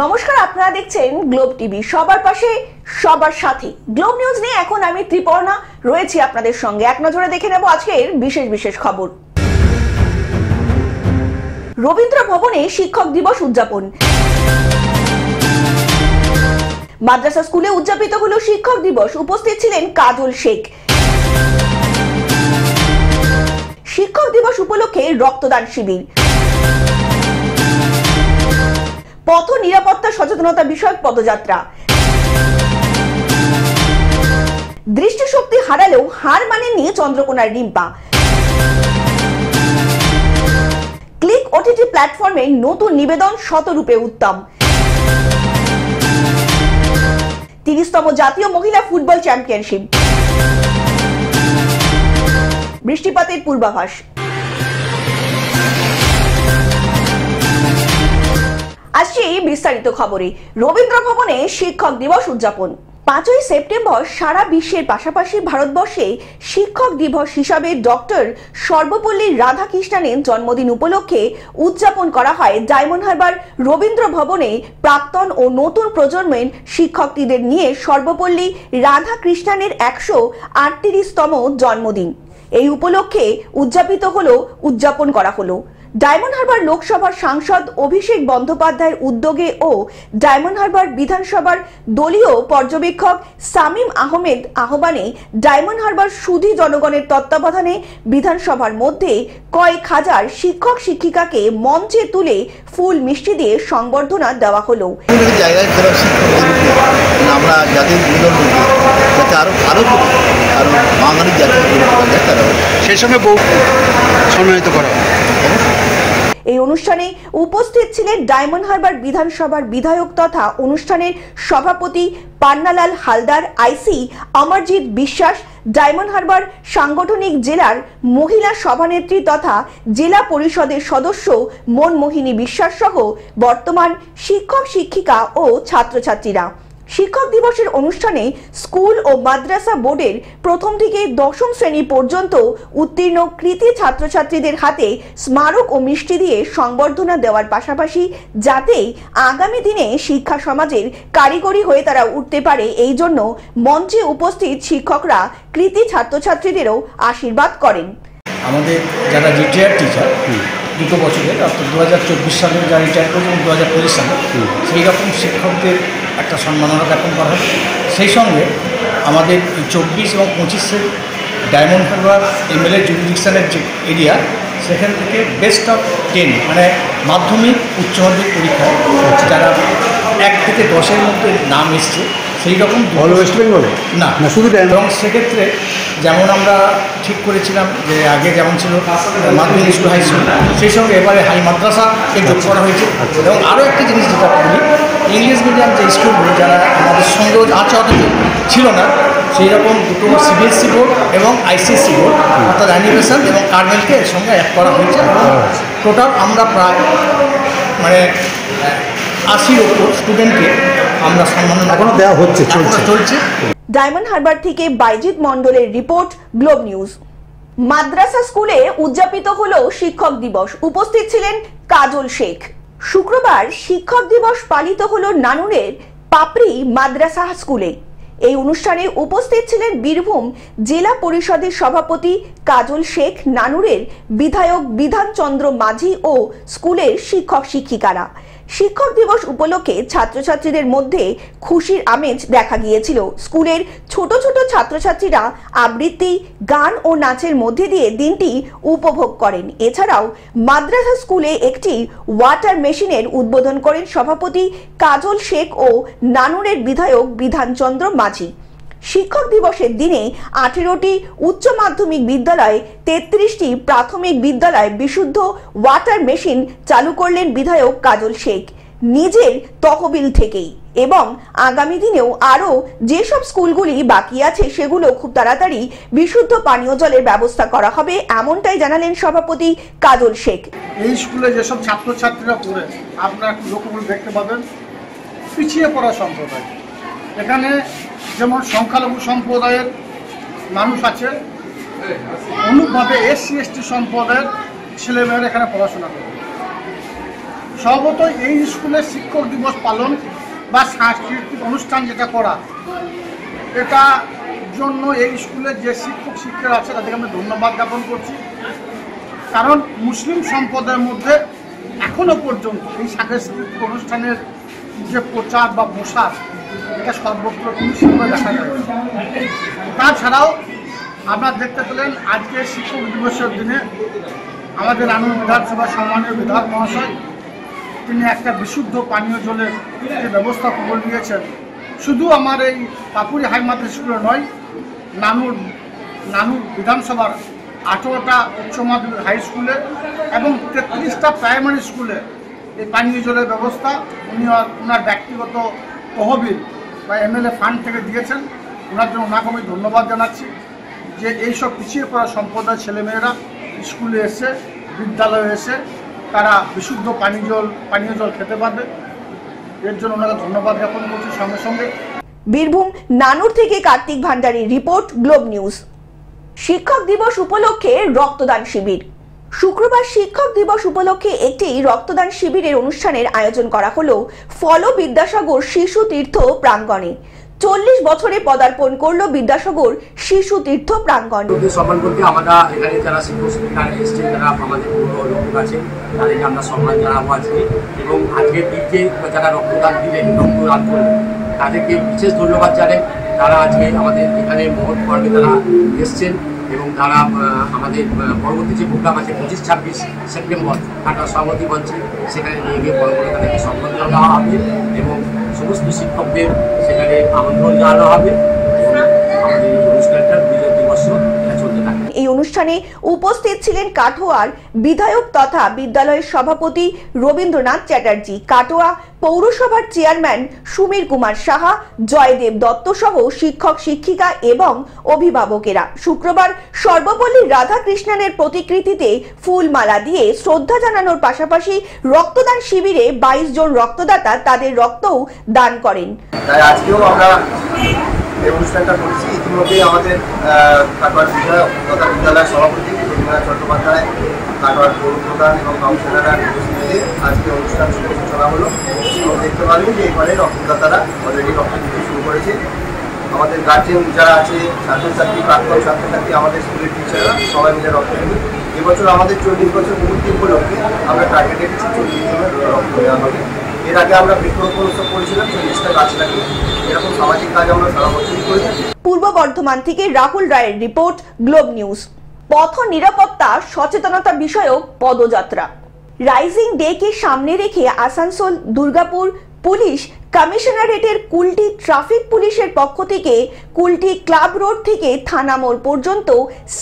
নমস্কার, আপনারা দেখছেন গ্লোব টিভি, সবার পাশে সবার সাথে। গ্লোব নিউজ নিয়ে এখন আমি ত্রিপর্ণা রয়েছি আপনাদের সঙ্গে। এক নজরে দেখে নেব আজকের বিশেষ বিশেষ খবর। রবীন্দ্র ভবনে শিক্ষক দিবস উদযাপন। মাদ্রাসা স্কুলে উদযাপিত হলো শিক্ষক দিবস, উপস্থিত ছিলেন কাজল শেখ। শিক্ষক দিবস উপলক্ষে রক্তদান শিবির। পথ নিরাপত্তা সচেতনতা বিষয়ক পদযাত্রা। দৃষ্টিশক্তি হারালেও হার মানেননি চন্দ্রকোনার রিম্পা। ক্লিক ওটিটি প্ল্যাটফর্মে নতুন নিবেদন শতরূপে উত্তম। 30তম জাতীয় মহিলা ফুটবল চ্যাম্পিয়নশিপ। বৃষ্টিপাতের পূর্বাভাস। আসছি বিস্তারিত খবরে। রবীন্দ্র ভবনে শিক্ষক দিবস উদযাপন। 5ই সেপ্টেম্বর সারা বিশ্বের পাশাপাশি ভারতবর্ষে শিক্ষক দিবস হিসাবে ডক্টর সর্বপল্লী রাধাকৃষ্ণনের জন্মদিন উপলক্ষে উদযাপন করা হয় ডায়মন্ড হারবার রবীন্দ্র ভবনে। প্রাক্তন ও নতুন প্রজন্মের শিক্ষকদের নিয়ে সর্বপল্লী রাধাকৃষ্ণনের 138তম জন্মদিন এই উপলক্ষে উদযাপন করা হলো। ডায়মন্ড হারবার লোকসভার সাংসদ অভিষেক বন্দ্যোপাধ্যায়ের উদ্যোগে ও ডায়মন্ড হারবার বিধানসভার দলীয় পর্যবেক্ষক সামিম আহমেদ আহ্বানে ডায়মন্ড হারবার সুধী জনগণের তত্ত্বাবধানে বিধানসভার মধ্যে কয়েক হাজার শিক্ষক শিক্ষিকাকে মঞ্চে তুলে ফুল মিষ্টি দিয়ে সংবর্ধনা দেওয়া হলো। আমরা জাতির সেই সঙ্গে সম্মানিত করা। এই অনুষ্ঠানে উপস্থিত ছিলেন ডায়মন্ড হারবার বিধানসভার বিধায়ক তথা অনুষ্ঠানের সভাপতি পান্নালাল হালদার, আইসি অমরজিৎ বিশ্বাস, ডায়মন্ড হারবার সাংগঠনিক জেলার মহিলা সভানেত্রী তথা জেলা পরিষদের সদস্য মনমোহিনী বিশ্বাস সহ বর্তমান শিক্ষক শিক্ষিকা ও ছাত্রছাত্রীরা। শিক্ষক দিবসের অনুষ্ঠানে স্কুল ও মাদ্রাসা বোর্ডের প্রথম থেকে দশম শ্রেণী পর্যন্ত উত্তীর্ণ কৃতী ছাত্রছাত্রীদের হাতে স্মারক ও মিষ্টি দিয়ে সংবর্ধনা দেওয়ার পাশাপাশি যাতে আগামী দিনে শিক্ষা সমাজের কারিগরি হয়ে তারা উঠতে পারে, এই জন্য মঞ্চে উপস্থিত শিক্ষকরা কৃতী ছাত্রছাত্রীদেরও আশীর্বাদ করেন। আমাদের যারা রিটায়ার টিচার 2 বছরের, অর্থাৎ 2024 সালে যারা রিটায়ার করেছে এবং 2025 সালে, সেই রকম শিক্ষকদের একটা সম্মাননা জ্ঞাপন করা হয়। সেই সঙ্গে আমাদের 24 এবং 25-এর ডায়মন্ড হারবার এমএলএ জুরিডিকশনের যে এরিয়া, সেখান থেকে বেস্ট অফ 10 মানে মাধ্যমিক উচ্চ মাধ্যমিক পরীক্ষায় যারা 1 থেকে 10-এর মধ্যে নাম এসছে, সেই রকম ওয়েস্ট বেঙ্গলে না শুধু। এবং সেক্ষেত্রে যেমন আমরা ঠিক করেছিলাম যে আগে যেমন ছিল মাধ্যমিক স্কুল হাই স্কুল, সেই সঙ্গে এবারে হাই মাদ্রাসাকে যোগ করা হয়েছে। এবং আরও একটা জিনিস যেটা বলি, ইংলিশ মিডিয়াম যে স্কুলগুলো যারা আমাদের সঙ্গে আছে অথচ ছিল না, সেই রকম দুটো সিবিএসসি বোর্ড এবং আইসিএসসি বোর্ড অর্থাৎ অ্যানিমেশন এবং কার্মেলকে এর সঙ্গে অ্যাড করা হয়েছে। টোটাল আমরা প্রায় 80-র উপর স্টুডেন্টকে আমরা সম্মাননা এখনো দেওয়া হচ্ছে, চলছে। ডায়মন্ড হারবার থেকে বাইজিৎ মন্ডলের রিপোর্ট, গ্লোব নিউজ। মাদ্রাসা স্কুলে উদযাপিত হলো শিক্ষক দিবস, উপস্থিত ছিলেন কাজল শেখ। শুক্রবার শিক্ষক দিবস পালিত হলো নানুরের পাপড়ি মাদ্রাসা স্কুলে। এই অনুষ্ঠানে উপস্থিত ছিলেন বীরভূম জেলা পরিষদের সভাপতি কাজল শেখ, নানুরের বিধায়ক বিধানচন্দ্র মাঝি ও স্কুলের শিক্ষক শিক্ষিকারা। শিক্ষক দিবস উপলক্ষে ছাত্রছাত্রীদের মধ্যে খুশির আমেজ দেখা গিয়েছিল। স্কুলের ছোট ছোট ছাত্রছাত্রীরা আবৃত্তি, গান ও নাচের মধ্যে দিয়ে দিনটি উপভোগ করেন। এছাড়াও মাদ্রাসা স্কুলে একটি ওয়াটার মেশিনের উদ্বোধন করেন সভাপতি কাজল শেখ ও নানুরের বিধায়ক বিধানচন্দ্র মাঝি। শিক্ষক দিবসের দিনে 18টি উচ্চ মাধ্যমিক বিদ্যালয়, 33টি প্রাথমিক বিদ্যালয় বিশুদ্ধ ওয়াটার মেশিন চালু করলেন বিধায়ক কাজল শেখ নিজের তহবিল থেকেই। এবং আগামী দিনেও আরও যেসব স্কুলগুলি বাকি আছে সেগুলো খুব তাড়াতাড়ি বিশুদ্ধ পানীয় জলের ব্যবস্থা করা হবে, এমনটাই জানালেন সভাপতি কাজল শেখ। এই স্কুলে যেসব ছাত্রছাত্রীরা পড়ে আপনারা লক্ষ্য করে দেখতে পাবেন পিছিয়ে পড়া সম্প্রদায়। এখানে যেমন সংখ্যালঘু সম্প্রদায়ের মানুষ আছে, অনুরূপভাবে SC ST সম্প্রদায়ের ছেলেমেয়েরা এখানে পড়াশোনা করে। স্বভাবত এই স্কুলে শিক্ষক দিবস পালন বা সাংস্কৃতিক অনুষ্ঠান যেটা করা, এটা জন্য এই স্কুলের যে শিক্ষক শিক্ষিকা আছে তাদেরকে আমি ধন্যবাদ জ্ঞাপন করছি। কারণ মুসলিম সম্প্রদায়ের মধ্যে এখনো পর্যন্ত এই সাংস্কৃতিক অনুষ্ঠানের যে প্রচার বা প্রসার, এটা সর্বত্র নিশ্চিতভাবে দেখা যায়। তাছাড়াও আপনারা দেখতে পেলেন আজকে শিক্ষক দিবসের দিনে আমাদের রানুর বিধানসভার সম্মানীয় বিধায়ক মহাশয় তিনি একটা বিশুদ্ধ পানীয় জলের যে ব্যবস্থা করে দিয়েছেন। শুধু আমার এই পাপুরি হাই মাদ্রাসা স্কুলে নয়, নানুর বিধানসভার 18টা উচ্চ মাধ্যমিক হাই স্কুলে এবং 33টা প্রাইমারি স্কুলে এই পানীয় জলের ব্যবস্থা ওনার ব্যক্তিগত তহবিল বা MLA ফান্ড থেকে দিয়েছেন। ওনার জন্য ওনাকে আমি ধন্যবাদ জানাচ্ছি যে এইসব পিছিয়ে পড়া সম্প্রদায়ের ছেলেমেয়েরা স্কুলে এসে, বিদ্যালয়ে এসে তারা বিশুদ্ধ পানীয় জল খেতে পারবে। এর জন্য ওনাকে ধন্যবাদ জ্ঞাপন করছি। সঙ্গে সঙ্গে বীরভূম নানুর থেকে কার্তিক ভান্ডারীর রিপোর্ট, গ্লোব নিউজ। শিক্ষক দিবস উপলক্ষে রক্তদান শিবির। শুক্রবার শিক্ষক দিবস উপলক্ষে একটি রক্তদান শিবিরের অনুষ্ঠানের আয়োজন করা হলো ফলো বিদ্যাসাগর শিশু তীর্থ প্রাঙ্গণে। 40 বছরে পদার্পণ করলো বিদ্যাসাগর শিশু তীর্থ প্রাঙ্গণ। সম্মান করতে আমরা এখানে যারা শিক্ষক শিক্ষিকারা এসছেন, যারা আমাদের লোক আছে, তাদেরকে আমরা সম্মান জানাবো আজকে। এবং আজকের দিকে যারা রক্তদান দিলেন, রক্তদান করলেন, তাদেরকে বিশেষ ধন্যবাদ জানাই। তারা আজকে আমাদের এখানে মহৎ পর্বে তারা এসছেন এবং তারা আমাদের পরবর্তী যে প্রোগ্রাম আছে 25-26 সেপ্টেম্বর কাটোয়া সভাপতি মঞ্চে, সেখানে নিয়ে গিয়ে বড় করে তাদেরকে সম্বর্ধনা দেওয়া হবে এবং সমস্ত শিক্ষকদের সেখানে আমন্ত্রণ জানানো হবে। আমাদের এই অনুষ্ঠানটা বিজয় দিবস চলতে থাকে। এই অনুষ্ঠানে উপস্থিত ছিলেন কাটোয়ার বিধায়ক তথা বিদ্যালয়ের সভাপতি রবীন্দ্রনাথ চ্যাটার্জি, কাটোয়া পৌরসভার চেয়ারম্যান সুমীর কুমার সাহা, জয়দেব দত্ত সহ শিক্ষক শিক্ষিকা এবং অভিভাবকেরা। শুক্রবার সর্বপল্লী রাধাকৃষ্ণনের প্রতিকৃতিতে ফুলমালা দিয়ে শ্রদ্ধা জানানোর পাশাপাশি রক্তদান শিবিরে 22 জন রক্তদাতা তাদের রক্তও দান করেন। তাই আজকেও আমরা এই অনুষ্ঠানটা করেছি। ইতিমধ্যে আমাদের কাটোয়ার বিধায়ক তথা বিদ্যালয়ের সভাপতি রবীন্দ্রনাথ চট্টোপাধ্যায়, কাটোয়ার পৌর প্রধান এবং কাউন্সিলররা উপস্থিতিতে আজকে অনুষ্ঠান সূচনা হলো। এবং দেখতে পাবেন যে এখানে রক্তদাতারা অলরেডি রক্ত দিতে শুরু করেছে। আমাদের গার্জেন যারা আছে, ছাত্রছাত্রী, প্রাক্তন ছাত্রছাত্রী, আমাদের স্কুলের টিচাররা সবাই মিলে রক্ত দেবে। এবছর আমাদের 40 বছর পূর্তি উপলক্ষে আমরা টার্গেট রেখেছি 40 জনের রক্ত দেওয়া হবে। এর আগে আমরা বৃক্ষরোপণ উৎসব করেছিলাম, 40টা গাছ লাগিয়ে। এরকম সামাজিক কাজ আমরা সারা বছরই করে থাকি। পূর্ব বর্ধমান থেকে রাহুল রায়ের রিপোর্ট, গ্লোব নিউজ। পথ নিরাপত্তা সচেতনতা বিষয়ক পদযাত্রা। রাইজিং ডে কে সামনে রেখে আসানসোল দুর্গাপুর পুলিশ কমিশনারেটের কুলটি ট্রাফিক পুলিশের পক্ষ থেকে কুলটি ক্লাব রোড থেকে থানা মোড় পর্যন্ত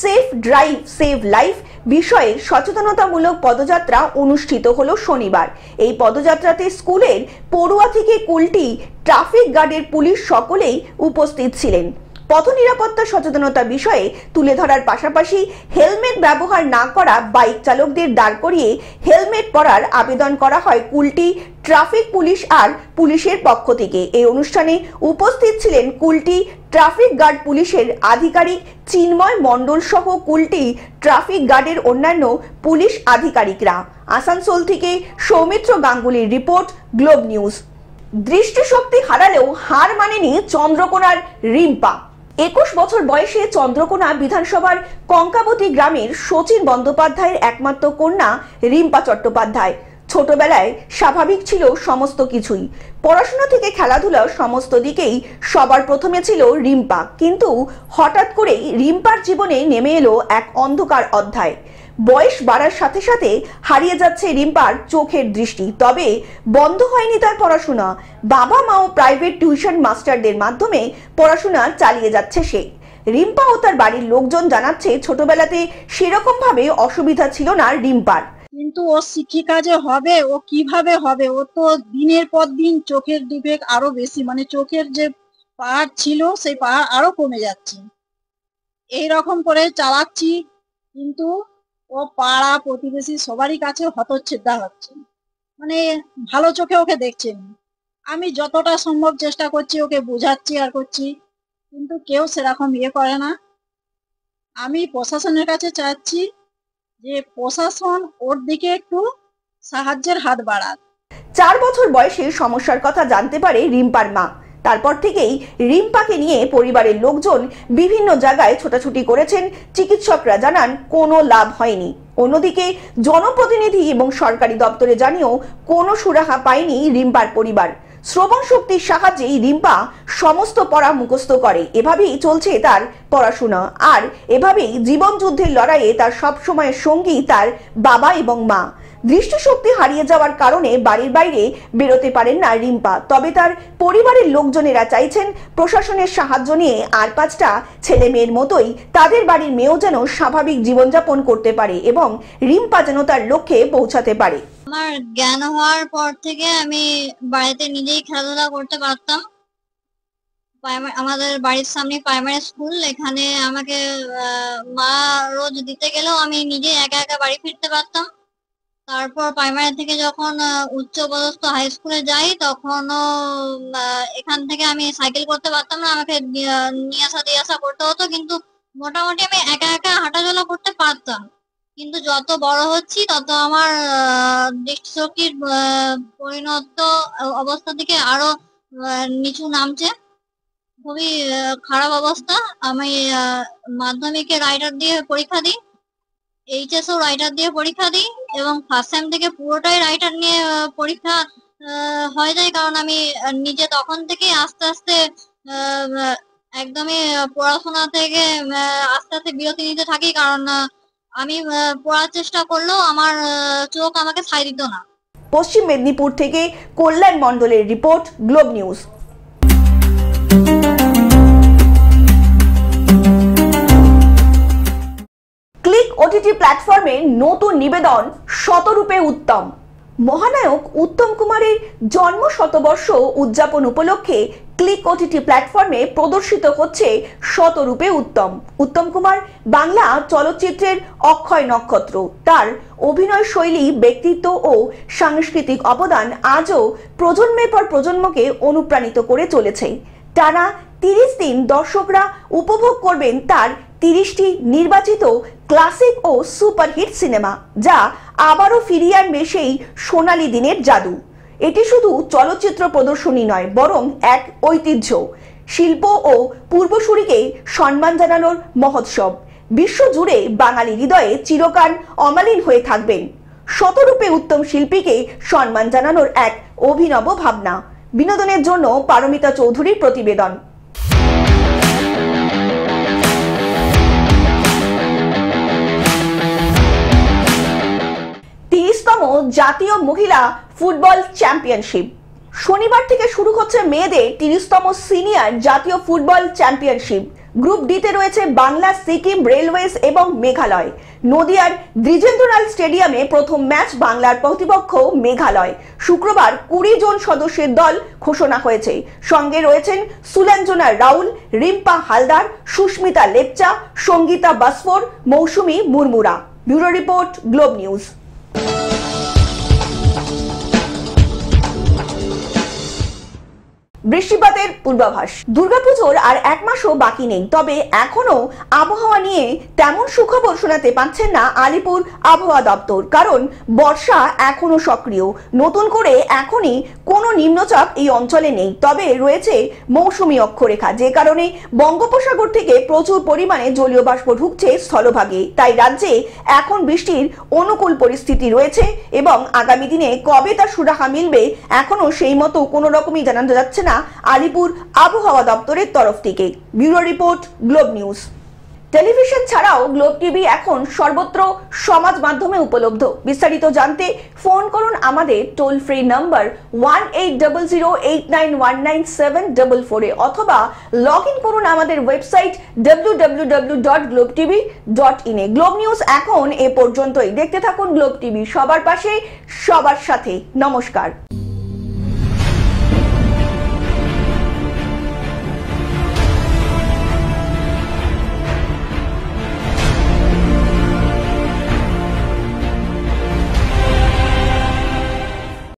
সেফ ড্রাইভ সেভ লাইফ বিষয়ে সচেতনতামূলক পদযাত্রা অনুষ্ঠিত হলো শনিবার। এই পদযাত্রাতে স্কুলের পড়ুয়া থেকে কুলটি ট্রাফিক গার্ডের পুলিশ সকলেই উপস্থিত ছিলেন। পথ নিরাপত্তা সচেতনতা বিষয়ে তুলে ধরার পাশাপাশি হেলমেট ব্যবহার না করা বাইক চালকদের দাঁড় করিয়ে হেলমেট পরার আবেদন করা হয় কুলটি ট্রাফিক পুলিশ আর পুলিশের পক্ষ থেকে। এই অনুষ্ঠানে উপস্থিত ছিলেন কুলটি ট্রাফিক গার্ড পুলিশের আধিকারিক চিন্ময় মণ্ডল সহ কুলটি ট্রাফিক গার্ডের অন্যান্য পুলিশ আধিকারিকরা। আসানসোল থেকে সৌমিত্র গাঙ্গুলির রিপোর্ট, গ্লোব নিউজ। দৃষ্টিশক্তি হারালেও হার মানেনি চন্দ্রকোনার রিম্পা। 21 বছর বয়সে চন্দ্রকোনা বিধানসভার কঙ্কাবতী গ্রামের শচীন বন্দ্যোপাধ্যায়ের একমাত্র কন্যা রিম্পা চট্টোপাধ্যায়। ছোটবেলায় স্বাভাবিক ছিল সমস্ত কিছুই, পড়াশোনা থেকে খেলাধুলা সমস্ত দিকেই সবার প্রথমে ছিল রিম্পা। কিন্তু হঠাৎ করেই রিম্পার জীবনে নেমে এলো এক অন্ধকার অধ্যায়। বয়স বাড়ার সাথে সাথে হারিয়ে যাচ্ছে রিম্পার চোখের দৃষ্টি। তবে বন্ধ হয়নি তার পড়াশোনা। বাবা মা ও প্রাইভেট টিউশন মাস্টারদের মাধ্যমে পড়াশোনা চালিয়ে যাচ্ছে সে। রিম্পা ও তার বাড়ির লোকজন জানাচ্ছে ছোটবেলাতে সেরকম ভাবে অসুবিধা ছিল না রিম্পার। কিন্তু ও শিক্ষিকা যে হবে, ও কিভাবে হবে? ও তো দিনের পর দিন চোখের ডিফেক্ট আরো বেশি, মানে চোখের যে পাওয়ার ছিল সেই পাওয়ার আরো কমে যাচ্ছে। এই রকম করে চালাচ্ছি, কিন্তু ও পাড়া প্রতিবেশী সবারই কাছে হতচ্ছেদা হচ্ছে, মানে ভালো চোখে ওকে দেখছেন। আমি যতটা সম্ভব চেষ্টা করছি, ওকে বোঝাচ্ছি আর করছি, কিন্তু কেউ সেরকম করে না। আমি প্রশাসনের কাছে চাচ্ছি যে প্রশাসন ওর দিকে একটু সাহায্যের হাত বাড়াক। 4 বছর বয়সে সমস্যার কথা জানতে পারে রিম্পার মা। তারপর থেকেই রিম্পাকে নিয়ে পরিবারের লোকজন বিভিন্ন জায়গায় ছোটাছুটি করেছেন। চিকিৎসকরা জানান কোনো লাভ হয়নি। অন্যদিকে জনপ্রতিনিধি এবং সরকারি দপ্তরে জানিয়েও কোনো সুরাহা পায়নি রিম্পার পরিবার। শ্রবণ শক্তির সাহায্যেই রিম্পা সমস্ত পড়া মুখস্থ করে। এভাবেই চলছে তার পড়াশোনা, আর এভাবেই জীবন যুদ্ধের লড়াইয়ে তার সবসময়ের সঙ্গী তার বাবা এবং মা। দৃষ্টিশক্তি হারিয়ে যাওয়ার কারণে বাড়ির বাইরে বেরোতে পারেন না রিম্পা। তবে তার পরিবারের লোকজনেরা চাইছেন প্রশাসনের সাহায্য নিয়ে আর 5টা ছেলে মেয়ের মতোই তাদের বাড়ির মেয়েও যেন স্বাভাবিক জীবনযাপন করতে পারে এবং রিম্পা যেন তার লক্ষ্যে পৌঁছাতে পারে। আমার জ্ঞান হওয়ার পর থেকে আমি বাড়িতে নিজেই খেলাধুলা করতে পারতাম। আমাদের বাড়ির সামনে প্রাইমারি স্কুল, এখানে আমাকে মা রোজ দিতে গেলেও আমি নিজে একা একা বাড়ি ফিরতে পারতাম। তারপর প্রাইমারি থেকে যখন উচ্চপদস্থ হাই স্কুলে যাই তখনও এখান থেকে আমি সাইকেল করতে পারতাম না, আমাকে নিয়ে আসা দিয়ে আসা করতে হতো। কিন্তু মোটামুটি আমি একা একা হাঁটাচলা করতে পারতাম। কিন্তু যত বড় হচ্ছি তত আমার দৃষ্টিশক্তির পরিণত অবস্থা থেকে আরো নিচু নামছে, খুবই খারাপ অবস্থা। আমি মাধ্যমিকে রাইটার দিয়ে পরীক্ষা দিই, এইচএসও রাইটার দিয়ে পরীক্ষা দিই এবং ফার্স্ট সেম থেকে পুরোটাই রাইটার নিয়ে পরীক্ষা হয়ে যায়। কারণ আমি নিজে তখন থেকে আস্তে আস্তে একদমই পড়াশোনা থেকে আস্তে আস্তে বিরতি নিতে থাকি, কারণ আমি পড়ার চেষ্টা করলেও আমার চোখ আমাকে ছাই দিত না। পশ্চিম মেদিনীপুর থেকে কল্যাণ মণ্ডলের report, globe news. Click OTT প্ল্যাটফর্মে নতুন নিবেদন শতরূপে উত্তম। মহানায়ক উত্তম কুমারের জন্ম শতবর্ষ উদযাপন উপলক্ষে ক্লিক ওটিটি প্ল্যাটফর্মে প্রদর্শিত হচ্ছে শতরূপে উত্তম। উত্তম কুমার বাংলা চলচ্চিত্রের অক্ষয় নক্ষত্র। তার অভিনয় শৈলী, ব্যক্তিত্ব ও সাংস্কৃতিক অবদান আজও প্রজন্মের পর প্রজন্মকে অনুপ্রাণিত করে চলেছে। টানা 30 দিন দর্শকরা উপভোগ করবেন তার 30টি নির্বাচিত ক্লাসিক ও সুপারহিট সিনেমা, যা আবারও ফিরিয়ে আনবে সেই সোনালী দিনের জাদু। এটি শুধু চলচ্চিত্র প্রদর্শনী নয়, বরং এক ঐতিহ্য, শিল্প ও পূর্বসূরিকে সম্মান জানানোর মহোৎসব। বিশ্বজুড়ে বাঙালি হৃদয়ে চিরকাল অমালিন হয়ে থাকবেন শতরূপে উত্তম শিল্পীকে সম্মান জানানোর এক অভিনব ভাবনা। বিনোদনের জন্য পারমিতা চৌধুরীর প্রতিবেদন। জাতীয় মহিলা ফুটবল চ্যাম্পিয়নশিপ শনিবার থেকে শুরু হচ্ছে মেয়েদের 30তম সিনিয়র জাতীয় ফুটবল চ্যাম্পিয়নশিপ। গ্রুপ ডিতে রয়েছে বাংলা, সিকিম, রেলওয়েজ এবং মেঘালয়। নদিয়ার দ্বিজেন্দ্রলাল স্টেডিয়ামে প্রথম ম্যাচ বাংলার প্রতিপক্ষ মেঘালয়। শুক্রবার 20 জন সদস্যের দল ঘোষণা হয়েছে। সঙ্গে রয়েছেন Sulanjana Raul, Rimpa Haldar, Susmita Lepcha, Sangeeta Basphor, Mousumi Murmura. Bureau report, globe news. বৃষ্টিপাতের পূর্বাভাস। দুর্গাপুজোর আর 1 মাসও বাকি নেই, তবে এখনো আবহাওয়া নিয়ে তেমন সুখবর শোনাতে পাচ্ছেন না আলিপুর আবহাওয়া দপ্তর। কারণ বর্ষা এখনো সক্রিয়। নতুন করে এখনই কোনো নিম্নচাপ এই অঞ্চলে নেই, তবে রয়েছে মৌসুমী অক্ষরেখা, যে কারণে বঙ্গোপসাগর থেকে প্রচুর পরিমাণে জলীয় বাষ্প ঢুকছে স্থলভাগে। তাই রাজ্যে এখন বৃষ্টির অনুকূল পরিস্থিতি রয়েছে এবং আগামী দিনে কবে তার সুরাহা মিলবে এখনো সেই মতো কোনো রকমই জানানো যাচ্ছে না আলিপুর আবহাওয়া দপ্তরের তরফ থেকে। Bureau report, globe news. Television ছাড়াও গ্লোব টিভি এখন সর্বত্র সমাজ মাধ্যমে উপলব্ধ। বিস্তারিত জানতে ফোন করুন আমাদের টোল ফ্রি নাম্বার 1800891974 অথবা লগ ইন করুন আমাদের ওয়েবসাইট www.globetv.in এ। গ্লোব নিউজ এখন এ পর্যন্তই। দেখতে থাকুন গ্লোব টিভি, সবার পাশে সবার সাথে। নমস্কার।